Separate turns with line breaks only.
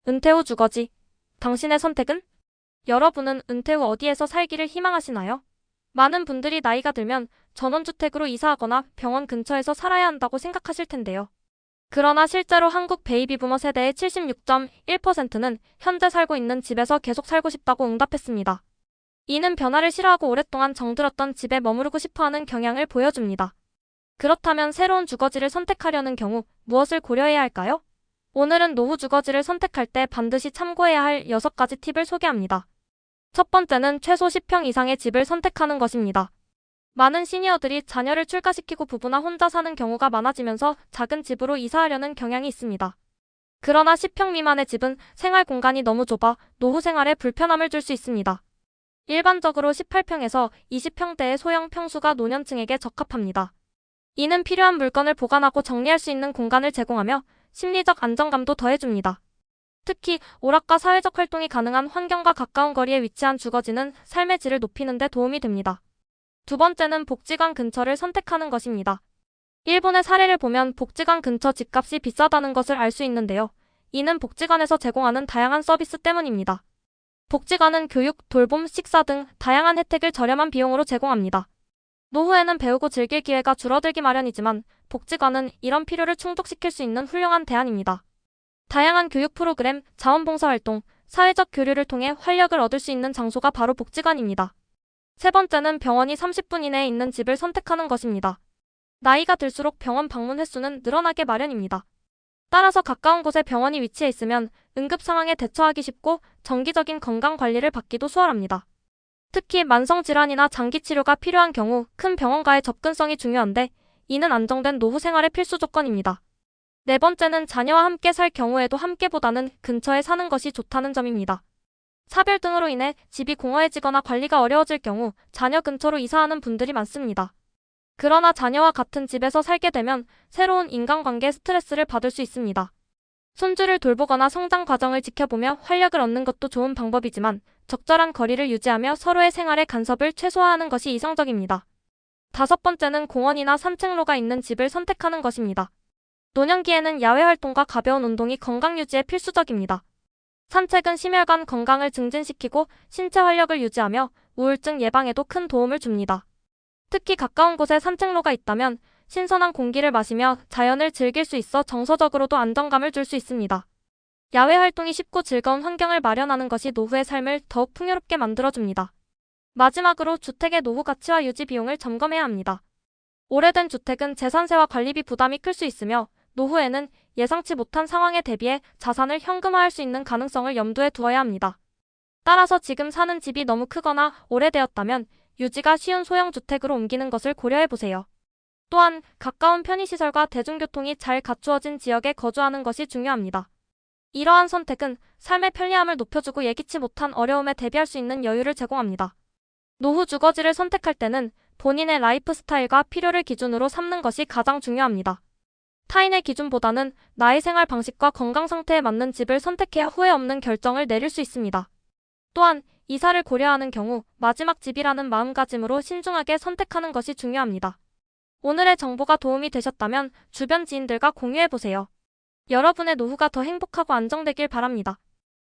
은퇴 후 주거지. 당신의 선택은? 여러분은 은퇴 후 어디에서 살기를 희망하시나요? 많은 분들이 나이가 들면 전원주택으로 이사하거나 병원 근처에서 살아야 한다고 생각하실 텐데요. 그러나 실제로 한국 베이비부머 세대의 76.1%는 현재 살고 있는 집에서 계속 살고 싶다고 응답했습니다. 이는 변화를 싫어하고 오랫동안 정들었던 집에 머무르고 싶어하는 경향을 보여줍니다. 그렇다면 새로운 주거지를 선택하려는 경우 무엇을 고려해야 할까요? 오늘은 노후 주거지를 선택할 때 반드시 참고해야 할 6가지 팁을 소개합니다. 첫 번째는 최소 10평 이상의 집을 선택하는 것입니다. 많은 시니어들이 자녀를 출가시키고 부부나 혼자 사는 경우가 많아지면서 작은 집으로 이사하려는 경향이 있습니다. 그러나 10평 미만의 집은 생활 공간이 너무 좁아 노후 생활에 불편함을 줄 수 있습니다. 일반적으로 18평에서 20평대의 소형 평수가 노년층에게 적합합니다. 이는 필요한 물건을 보관하고 정리할 수 있는 공간을 제공하며 심리적 안정감도 더해줍니다. 특히 오락가 사회적 활동이 가능한 환경과 가까운 거리에 위치한 주거지는 삶의 질을 높이는 데 도움이 됩니다. 두 번째는 복지관 근처를 선택하는 것입니다. 일본의 사례를 보면 복지관 근처 집값이 비싸다는 것을 알 수 있는데요. 이는 복지관에서 제공하는 다양한 서비스 때문입니다. 복지관은 교육, 돌봄, 식사 등 다양한 혜택을 저렴한 비용으로 제공합니다. 노후에는 배우고 즐길 기회가 줄어들기 마련이지만 복지관은 이런 필요를 충족시킬 수 있는 훌륭한 대안입니다. 다양한 교육 프로그램, 자원봉사활동, 사회적 교류를 통해 활력을 얻을 수 있는 장소가 바로 복지관입니다. 세 번째는 병원이 30분 이내에 있는 집을 선택하는 것입니다. 나이가 들수록 병원 방문 횟수는 늘어나게 마련입니다. 따라서 가까운 곳에 병원이 위치해 있으면 응급 상황에 대처하기 쉽고 정기적인 건강 관리를 받기도 수월합니다. 특히 만성질환이나 장기 치료가 필요한 경우 큰 병원과의 접근성이 중요한데 이는 안정된 노후 생활의 필수 조건입니다. 네 번째는 자녀와 함께 살 경우에도 함께보다는 근처에 사는 것이 좋다는 점입니다. 사별 등으로 인해 집이 공허해지거나 관리가 어려워질 경우 자녀 근처로 이사하는 분들이 많습니다. 그러나 자녀와 같은 집에서 살게 되면 새로운 인간관계 스트레스를 받을 수 있습니다. 손주를 돌보거나 성장 과정을 지켜보며 활력을 얻는 것도 좋은 방법이지만 적절한 거리를 유지하며 서로의 생활의 간섭을 최소화하는 것이 이상적입니다. 다섯 번째는 공원이나 산책로가 있는 집을 선택하는 것입니다. 노년기에는 야외 활동과 가벼운 운동이 건강 유지에 필수적입니다. 산책은 심혈관 건강을 증진시키고 신체 활력을 유지하며 우울증 예방에도 큰 도움을 줍니다. 특히 가까운 곳에 산책로가 있다면 신선한 공기를 마시며 자연을 즐길 수 있어 정서적으로도 안정감을 줄 수 있습니다. 야외 활동이 쉽고 즐거운 환경을 마련하는 것이 노후의 삶을 더욱 풍요롭게 만들어줍니다. 마지막으로 주택의 노후 가치와 유지 비용을 점검해야 합니다. 오래된 주택은 재산세와 관리비 부담이 클 수 있으며 노후에는 예상치 못한 상황에 대비해 자산을 현금화할 수 있는 가능성을 염두에 두어야 합니다. 따라서 지금 사는 집이 너무 크거나 오래되었다면 유지가 쉬운 소형 주택으로 옮기는 것을 고려해보세요. 또한 가까운 편의시설과 대중교통이 잘 갖추어진 지역에 거주하는 것이 중요합니다. 이러한 선택은 삶의 편리함을 높여주고 예기치 못한 어려움에 대비할 수 있는 여유를 제공합니다. 노후 주거지를 선택할 때는 본인의 라이프 스타일과 필요를 기준으로 삼는 것이 가장 중요합니다. 타인의 기준보다는 나의 생활 방식과 건강 상태에 맞는 집을 선택해야 후회 없는 결정을 내릴 수 있습니다. 또한 이사를 고려하는 경우 마지막 집이라는 마음가짐으로 신중하게 선택하는 것이 중요합니다. 오늘의 정보가 도움이 되셨다면 주변 지인들과 공유해보세요. 여러분의 노후가 더 행복하고 안정되길 바랍니다.